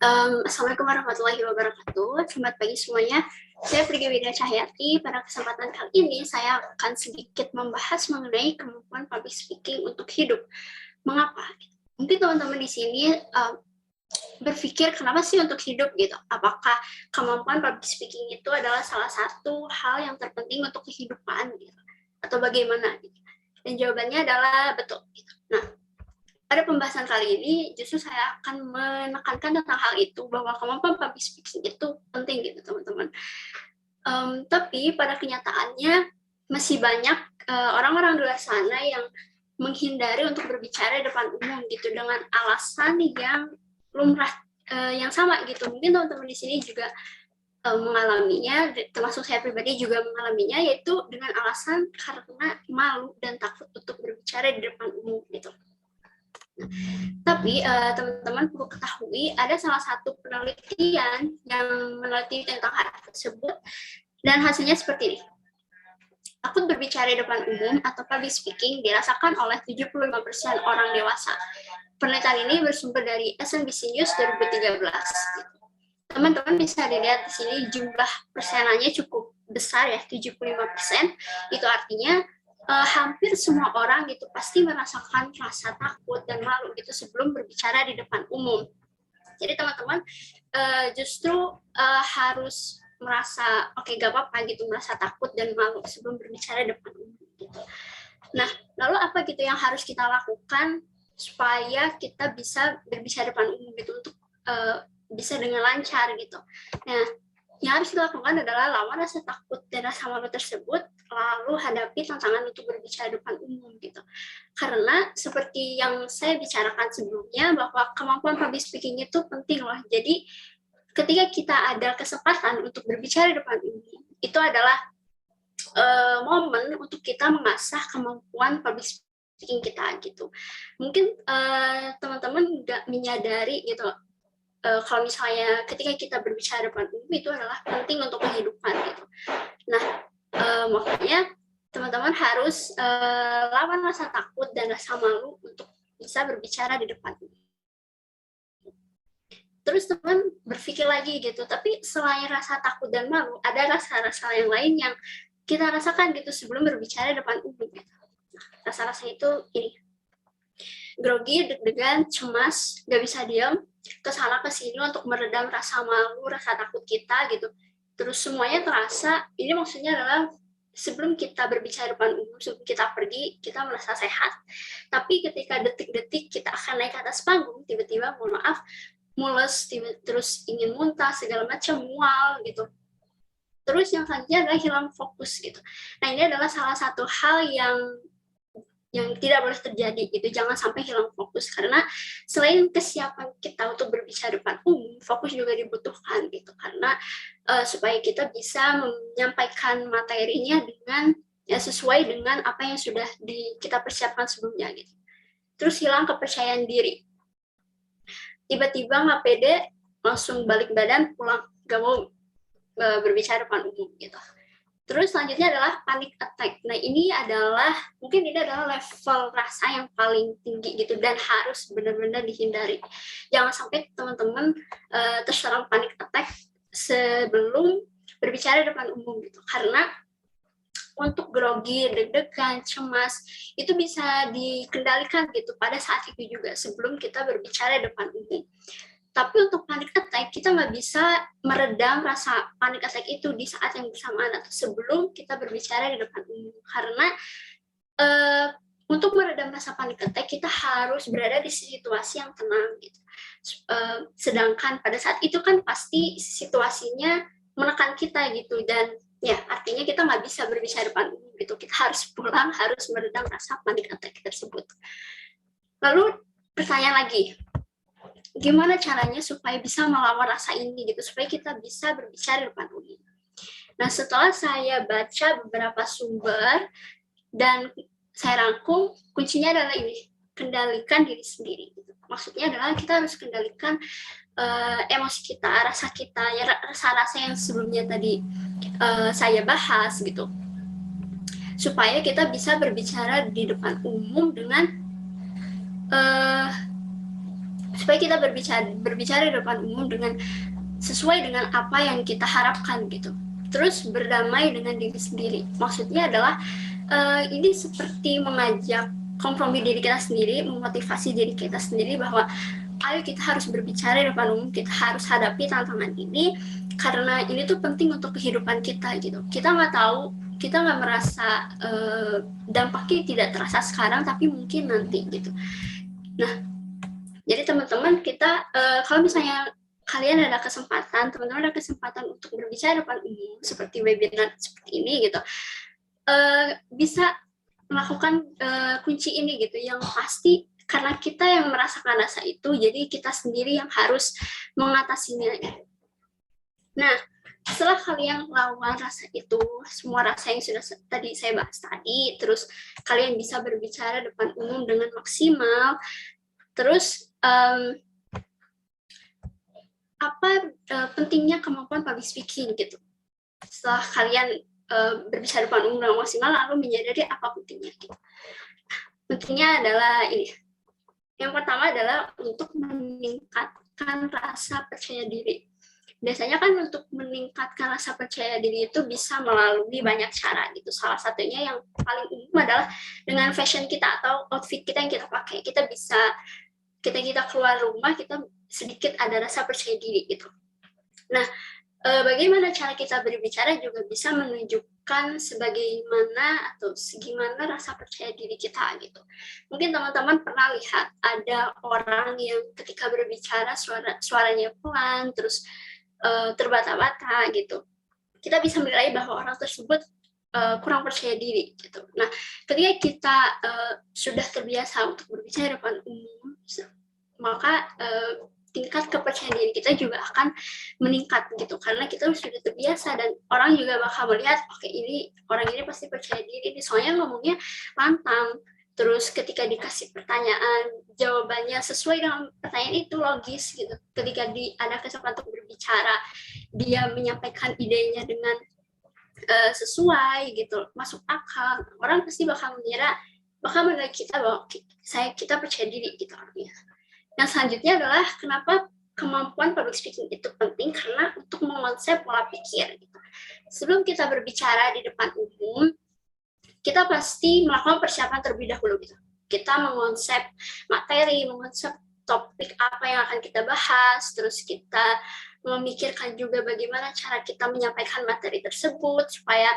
Assalamualaikum warahmatullahi wabarakatuh. Selamat pagi semuanya. Saya Prigi Widya Cahyati. Pada kesempatan kali ini, saya akan sedikit membahas mengenai kemampuan public speaking untuk hidup. Mengapa? Mungkin teman-teman di sini berpikir, kenapa sih untuk hidup gitu? Apakah kemampuan public speaking itu adalah salah satu hal yang terpenting untuk kehidupan gitu? Atau bagaimana? Gitu? Dan jawabannya adalah betul. Gitu. Nah, pada pembahasan kali ini justru saya akan menekankan tentang hal itu, bahwa kemampuan public speaking itu penting gitu teman-teman. Tapi pada kenyataannya masih banyak orang-orang di luar sana yang menghindari untuk berbicara di depan umum gitu dengan alasan yang lumrah yang sama gitu. Mungkin teman-teman di sini juga mengalaminya, termasuk saya pribadi juga mengalaminya, yaitu dengan alasan karena malu dan takut untuk berbicara di depan umum gitu. Tapi teman-teman perlu ketahui, ada salah satu penelitian yang meneliti tentang hal tersebut, dan hasilnya seperti ini. Takut berbicara di depan umum atau public speaking dirasakan oleh 75% orang dewasa. Penelitian ini bersumber dari SNBC News 2013. Teman-teman bisa dilihat di sini jumlah persenannya cukup besar ya, 75%. Itu artinya hampir semua orang gitu pasti merasakan rasa takut dan malu gitu sebelum berbicara di depan umum. Jadi teman-teman justru harus merasa oke, gak apa-apa gitu, merasa takut dan malu sebelum berbicara di depan umum gitu. Nah, lalu apa gitu yang harus kita lakukan supaya kita bisa berbicara di depan umum gitu untuk bisa dengan lancar gitu. Nah, yang harus dilakukan adalah lawan rasa takut dan rasa malu tersebut, lalu hadapi tantangan untuk berbicara di depan umum gitu. Karena seperti yang saya bicarakan sebelumnya, bahwa kemampuan public speaking itu penting loh. Jadi ketika kita ada kesempatan untuk berbicara di depan umum, itu adalah momen untuk kita mengasah kemampuan public speaking kita gitu. Mungkin teman-teman nggak menyadari gitu, kalau misalnya ketika kita berbicara depan umum itu adalah penting untuk kehidupan gitu. Nah, makanya teman-teman harus lawan rasa takut dan rasa malu untuk bisa berbicara di depan umum. Terus teman berpikir lagi gitu, tapi selain rasa takut dan malu, ada rasa-rasa yang lain yang kita rasakan gitu sebelum berbicara di depan umum gitu. Nah, rasa-rasa itu ini: grogi, deg-degan, cemas, gak bisa diam, kesana kesini untuk meredam rasa malu, rasa takut kita gitu. Terus semuanya terasa, ini maksudnya adalah sebelum kita berbicara depan umum, sebelum kita pergi, kita merasa sehat. Tapi ketika detik-detik kita akan naik ke atas panggung, tiba-tiba mohon maaf, mules, terus ingin muntah, segala macam, mual gitu. Terus yang selanjutnya adalah hilang fokus gitu. Nah, ini adalah salah satu hal yang tidak boleh terjadi gitu. Jangan sampai hilang fokus, karena selain kesiapan kita untuk berbicara depan umum, fokus juga dibutuhkan gitu, karena supaya kita bisa menyampaikan materinya dengan sesuai dengan apa yang sudah kita persiapkan sebelumnya gitu. Terus hilang kepercayaan diri, tiba-tiba nggak pede, langsung balik badan, pulang, gak mau berbicara depan umum gitu. Terus selanjutnya adalah panic attack. Nah, ini adalah level rasa yang paling tinggi gitu, dan harus benar-benar dihindari. Jangan sampai teman-teman terserang panic attack sebelum berbicara depan umum gitu. Karena untuk grogi, deg-degan, cemas, itu bisa dikendalikan gitu pada saat itu juga sebelum kita berbicara depan umum. Tapi untuk panic attack, kita nggak bisa meredam rasa panic attack itu di saat yang bersamaan atau sebelum kita berbicara di depan umum. Karena untuk meredam rasa panic attack, kita harus berada di situasi yang tenang gitu. Sedangkan pada saat itu kan pasti situasinya menekan kita gitu, dan ya artinya kita nggak bisa berbicara depan umum gitu. Kita harus pulang, harus meredam rasa panic attack tersebut. Lalu pertanyaan lagi, gimana caranya supaya bisa melawan rasa ini gitu, supaya kita bisa berbicara di depan umum. Nah, setelah saya baca beberapa sumber dan saya rangkum, kuncinya adalah ini: kendalikan diri sendiri gitu. Maksudnya adalah kita harus kendalikan emosi kita, rasa kita, ya rasa-rasa yang sebelumnya tadi saya bahas gitu, supaya kita bisa berbicara di depan umum dengan supaya kita berbicara di depan umum dengan sesuai dengan apa yang kita harapkan gitu. Terus berdamai dengan diri sendiri. Maksudnya adalah ini seperti mengajak kompromi diri kita sendiri, memotivasi diri kita sendiri bahwa ayo kita harus berbicara di depan umum, kita harus hadapi tantangan ini karena ini tuh penting untuk kehidupan kita gitu. Kita nggak tahu, kita nggak merasa dampaknya tidak terasa sekarang, tapi mungkin nanti gitu. Nah, jadi teman-teman kita kalau misalnya kalian ada kesempatan, teman-teman ada kesempatan untuk berbicara di depan umum seperti webinar seperti ini gitu, bisa melakukan kunci ini gitu, yang pasti karena kita yang merasakan rasa itu, jadi kita sendiri yang harus mengatasinya. Nah, setelah kalian lawan rasa itu, semua rasa yang sudah tadi saya bahas tadi, terus kalian bisa berbicara depan umum dengan maksimal, terus apa pentingnya kemampuan public speaking gitu. Setelah kalian berbicara depan umum dengan maksimal, lalu menyadari apa pentingnya gitu. Pentingnya adalah ini. Yang pertama adalah untuk meningkatkan rasa percaya diri. Biasanya kan untuk meningkatkan rasa percaya diri itu bisa melalui banyak cara gitu. Salah satunya yang paling umum adalah dengan fashion kita atau outfit kita yang kita pakai. Kita bisa kita keluar rumah, kita sedikit ada rasa percaya diri gitu. Nah, bagaimana cara kita berbicara juga bisa menunjukkan sebagaimana atau segimana rasa percaya diri kita gitu. Mungkin teman-teman pernah lihat ada orang yang ketika berbicara suaranya pelan, terus terbata-bata gitu. Kita bisa menilai bahwa orang tersebut kurang percaya diri gitu. Nah, ketika kita sudah terbiasa untuk berbicara depan umum, maka tingkat kepercayaan diri kita juga akan meningkat gitu, karena kita sudah terbiasa dan orang juga bakal melihat oke, ini orang ini pasti percaya diri, soalnya ngomongnya lantang. Terus ketika dikasih pertanyaan, jawabannya sesuai dengan pertanyaan itu logis gitu. Ketika ada kesempatan untuk berbicara, dia menyampaikan idenya dengan sesuai gitu, masuk akal, orang pasti bakal menilai kita bahwa kita percaya diri gitu artinya. Yang selanjutnya adalah kenapa kemampuan public speaking itu penting, karena untuk mengonsep pola pikir. Gitu. Sebelum kita berbicara di depan umum, kita pasti melakukan persiapan terlebih dahulu. Gitu. Kita mengonsep materi, mengonsep topik apa yang akan kita bahas, terus kita memikirkan juga bagaimana cara kita menyampaikan materi tersebut supaya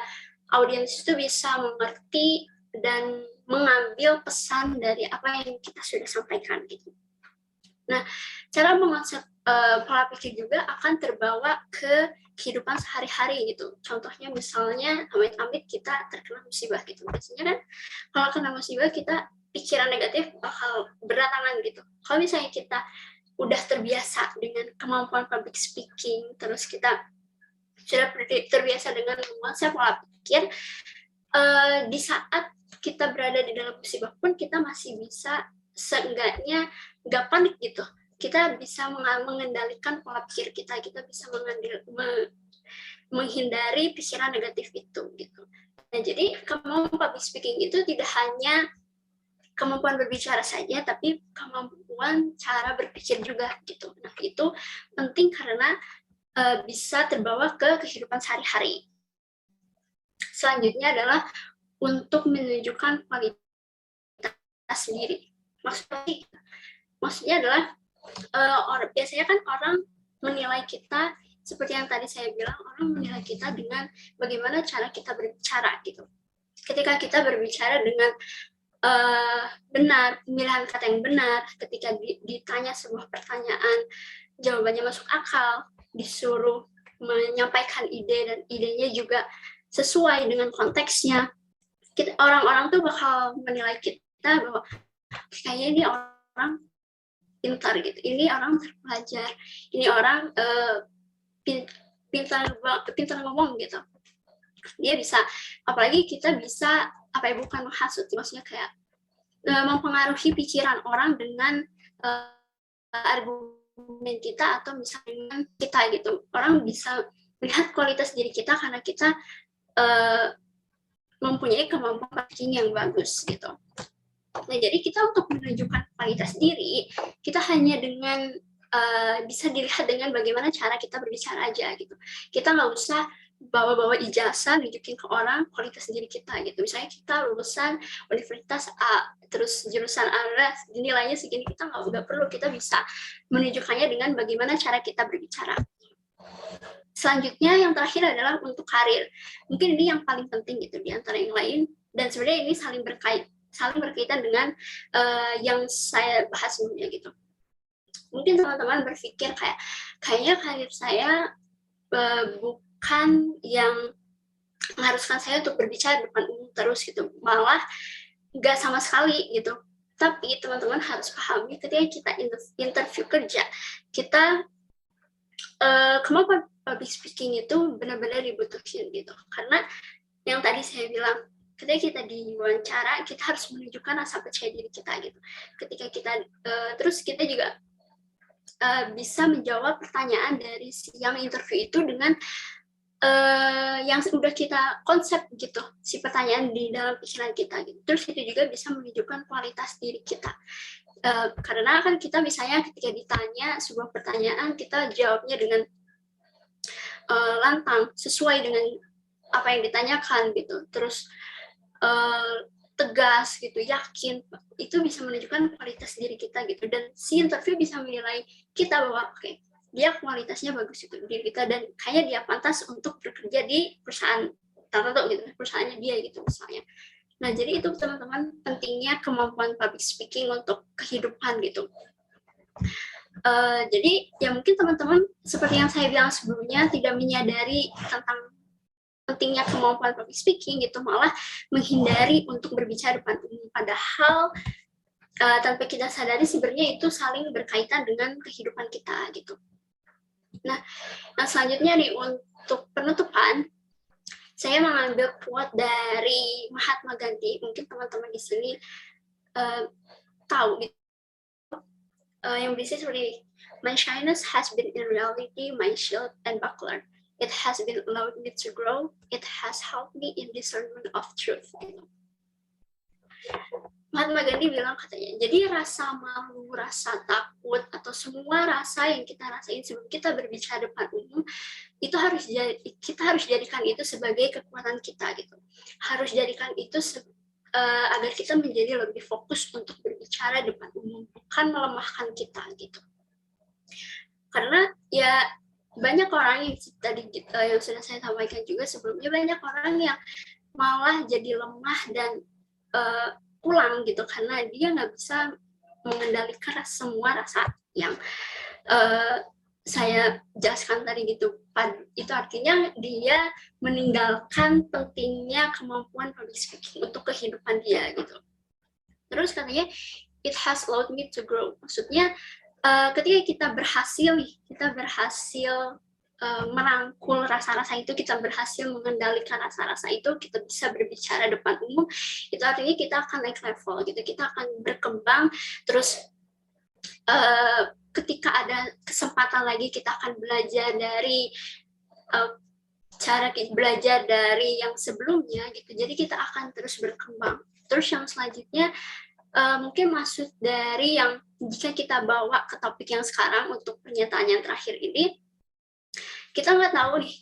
audiens itu bisa mengerti dan mengambil pesan dari apa yang kita sudah sampaikan gitu. Nah, cara mengonsep pola pikir juga akan terbawa ke kehidupan sehari-hari gitu. Contohnya misalnya amit-amit kita terkena musibah gitu. Biasanya kan kalau kena musibah kita pikiran negatif bakal berdatangan gitu. Kalau misalnya kita udah terbiasa dengan kemampuan public speaking, terus kita sudah terbiasa dengan mengonsep pola pikir, di saat kita berada di dalam musibah pun kita masih bisa seenggaknya nggak panik gitu. Kita bisa mengendalikan pola pikir kita bisa menghindari pikiran negatif itu gitu. Nah, jadi kemampuan public speaking itu tidak hanya kemampuan berbicara saja, tapi kemampuan cara berpikir juga gitu. Nah, itu penting karena bisa terbawa ke kehidupan sehari-hari. Selanjutnya adalah untuk menunjukkan kualitas sendiri. Maksudnya adalah biasanya kan orang menilai kita seperti yang tadi saya bilang, orang menilai kita dengan bagaimana cara kita berbicara gitu. Ketika kita berbicara dengan benar, pemilihan kata yang benar, ketika ditanya sebuah pertanyaan, jawabannya masuk akal, disuruh menyampaikan ide dan idenya juga sesuai dengan konteksnya, orang-orang tuh bakal menilai kita bahwa kayaknya ini orang pintar gitu, ini orang terpelajar, ini orang pintar ngomong gitu. Dia bisa, apalagi kita bisa bukan menghasut, maksudnya kayak mempengaruhi pikiran orang dengan argumen kita atau misalnya dengan kita gitu. Orang bisa melihat kualitas diri kita karena kita mempunyai kemampuan speaking yang bagus gitu. Nah, jadi kita untuk menunjukkan kualitas diri, kita hanya dengan bisa dilihat dengan bagaimana cara kita berbicara aja gitu. Kita nggak usah bawa-bawa ijazah nunjukin ke orang kualitas diri kita gitu. Misalnya kita lulusan universitas A, terus jurusan A, nilainya segini, kita nggak perlu, kita bisa menunjukkannya dengan bagaimana cara kita berbicara. Selanjutnya yang terakhir adalah untuk karir. Mungkin ini yang paling penting gitu di antara yang lain, dan sebenarnya ini saling berkaitan dengan yang saya bahas sebelumnya gitu. Mungkin teman-teman berpikir kayaknya karir saya bukan yang mengharuskan saya untuk berbicara depan umum terus gitu, malah nggak sama sekali gitu. Tapi teman-teman harus pahami ketika kita interview kerja, kita kemampuan public speaking itu benar-benar dibutuhin gitu. Karena yang tadi saya bilang, ketika kita diwawancara, kita harus menunjukkan rasa percaya diri kita gitu. Ketika kita terus kita juga bisa menjawab pertanyaan dari si yang interview itu dengan yang sudah kita konsep gitu, si pertanyaan di dalam pikiran kita gitu. Terus itu juga bisa menunjukkan kualitas diri kita. Karena kan kita misalnya ketika ditanya sebuah pertanyaan, kita jawabnya dengan lantang, sesuai dengan apa yang ditanyakan gitu. Terus tegas gitu, yakin, itu bisa menunjukkan kualitas diri kita gitu. Dan si interview bisa menilai kita bahwa oke, dia kualitasnya bagus itu diri kita, dan kayaknya dia pantas untuk bekerja di perusahaan tertentu gitu, perusahaannya dia gitu misalnya. Nah, jadi itu teman-teman pentingnya kemampuan public speaking untuk kehidupan gitu. Jadi ya mungkin teman-teman seperti yang saya bilang sebelumnya tidak menyadari tentang pentingnya kemampuan public speaking gitu, malah menghindari untuk berbicara depan umum, padahal tanpa kita sadari sebenarnya itu saling berkaitan dengan kehidupan kita gitu. Nah selanjutnya nih untuk penutupan, saya mengambil quote dari Mahatma Gandhi. Mungkin teman-teman di sini tahu gitu. Yang berisi seperti, "My shyness has been in reality my shield and buckler. It has been allowed me to grow. It has helped me in discernment of truth." Mahatma Gandhi bilang katanya, jadi rasa malu, rasa takut, atau semua rasa yang kita rasain sebelum kita berbicara depan umum, itu kita harus jadikan itu sebagai kekuatan kita gitu. Harus jadikan itu agar kita menjadi lebih fokus untuk berbicara depan umum, bukan melemahkan kita gitu. Karena ya banyak orang yang tadi yang sudah saya sampaikan juga sebelumnya, banyak orang yang malah jadi lemah dan pulang gitu karena dia nggak bisa mengendalikan semua rasa yang saya jelaskan tadi gitu. Itu artinya dia meninggalkan pentingnya kemampuan public speaking untuk kehidupan dia gitu. Terus katanya, "It has allowed me to grow." Maksudnya ketika kita berhasil merangkul rasa-rasa itu, kita berhasil mengendalikan rasa-rasa itu, kita bisa berbicara depan umum, itu artinya kita akan naik level gitu, kita akan berkembang. Terus ketika ada kesempatan lagi, kita akan belajar dari cara belajar dari yang sebelumnya gitu, jadi kita akan terus berkembang. Terus yang selanjutnya mungkin maksud dari yang jika kita bawa ke topik yang sekarang untuk pernyataan yang terakhir ini, kita nggak tahu nih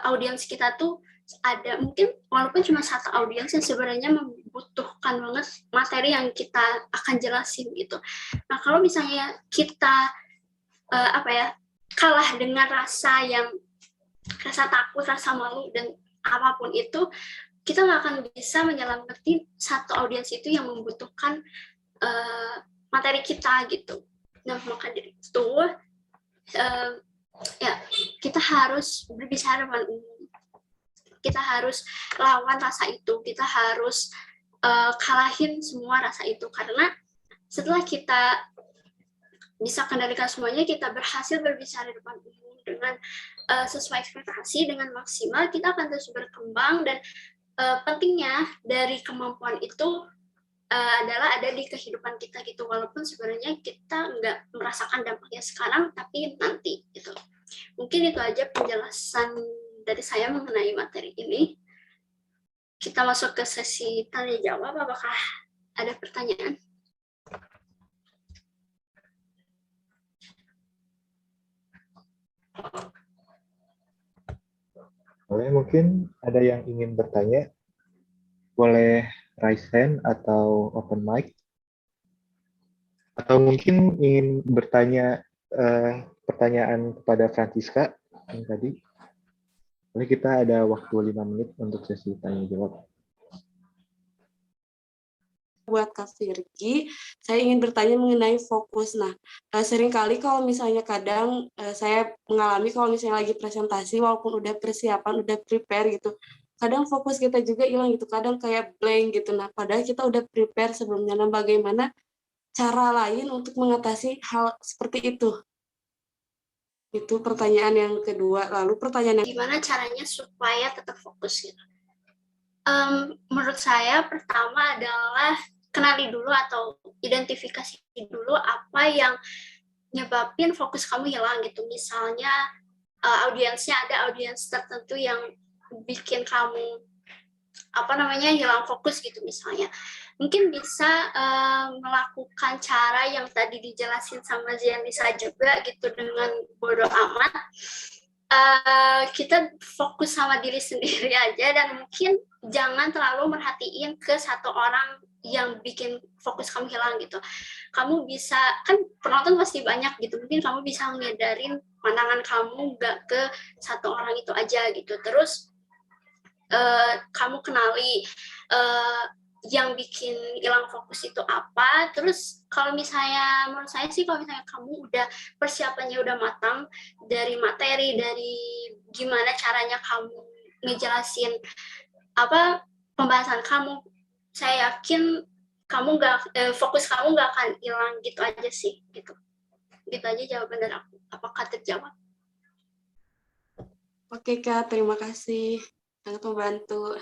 audiens kita tuh ada, mungkin walaupun cuma satu audiens yang sebenarnya membutuhkan banget materi yang kita akan jelasin gitu. Nah kalau misalnya kita kalah dengan rasa takut, rasa malu, dan apapun itu, kita nggak akan bisa menyelamatin satu audiens itu yang membutuhkan materi kita gitu. Nah maka dari itu ya kita harus berbicara depan umum, kita harus lawan rasa itu, kita harus kalahin semua rasa itu, karena setelah kita bisa kendalikan semuanya, kita berhasil berbicara depan umum dengan sesuai ekspektasi, dengan maksimal, kita akan terus berkembang. Dan pentingnya dari kemampuan itu adalah ada di kehidupan kita gitu, walaupun sebenarnya kita nggak merasakan dampaknya sekarang, tapi nanti gitu. Mungkin itu aja penjelasan dari saya mengenai materi ini. Kita masuk ke sesi tanya jawab. Apakah ada pertanyaan? Boleh, mungkin ada yang ingin bertanya, boleh raise hand atau open mic, atau mungkin ingin bertanya pertanyaan kepada Francisca yang tadi. Boleh, kita ada waktu 5 menit untuk sesi tanya jawab. Buat Kak Virgi, saya ingin bertanya mengenai fokus. Nah, seringkali kalau misalnya kadang saya mengalami kalau misalnya lagi presentasi, walaupun udah persiapan, udah prepare gitu, kadang fokus kita juga hilang gitu, kadang kayak blank gitu. Nah, padahal kita udah prepare sebelumnya. Nah, bagaimana cara lain untuk mengatasi hal seperti itu? Itu pertanyaan yang kedua. Lalu pertanyaan yang Gimana caranya supaya tetap fokus gitu? Menurut saya pertama adalah kenali dulu atau identifikasi dulu apa yang nyebabin fokus kamu hilang gitu. Misalnya audiensnya ada audiens tertentu yang bikin kamu hilang fokus gitu misalnya. Mungkin bisa melakukan cara yang tadi dijelasin sama Zianisa juga gitu dengan bodo amat. Kita fokus sama diri sendiri aja dan mungkin jangan terlalu merhatiin ke satu orang yang bikin fokus kamu hilang gitu. Kamu bisa, kan penonton pasti banyak gitu, mungkin kamu bisa ngedarin pandangan kamu gak ke satu orang itu aja gitu. Terus kamu kenali yang bikin hilang fokus itu apa. Terus kalau misalnya menurut saya sih, kalau misalnya kamu udah persiapannya udah matang dari materi, dari gimana caranya kamu ngejelasin apa pembahasan kamu, saya yakin kamu fokus kamu nggak akan hilang gitu aja sih gitu. Gitu aja jawaban dari aku. Apakah terjawab? Oke Kak, terima kasih. Sangat membantu.